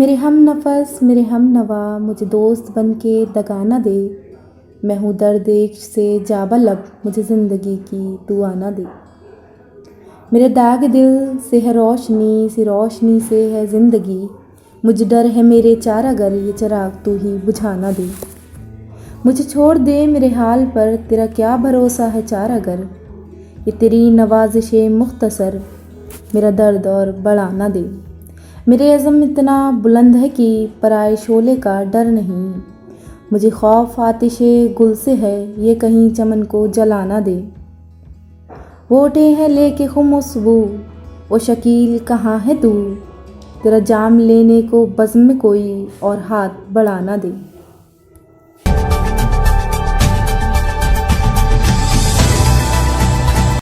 मेरे हम नफस मेरे हम नवा मुझे दोस्त बन के दगा न दे। मैं हूँ दर्द इश्क से जाबलब मुझे ज़िंदगी की तू आना दे। मेरे दाग दिल से है रोशनी सी रोशनी से है ज़िंदगी। मुझे डर है मेरे चार अगर ये चिराग तू ही बुझा ना दे। मुझे छोड़ दे मेरे हाल पर तेरा क्या भरोसा है चार अगर ये तेरी नवाजिशें मुख्तसर मेरा दर्द और बढ़ा ना दे। मेरे अज़म इतना बुलंद है कि पराए शोले का डर नहीं। मुझे खौफ आतिशे गुल से है ये कहीं चमन को जला ना दे। वो उठे हैं लेके खुमुसबू वो शकील कहाँ है तू। तेरा जाम लेने को बज़्म में कोई और हाथ बढ़ा ना दे।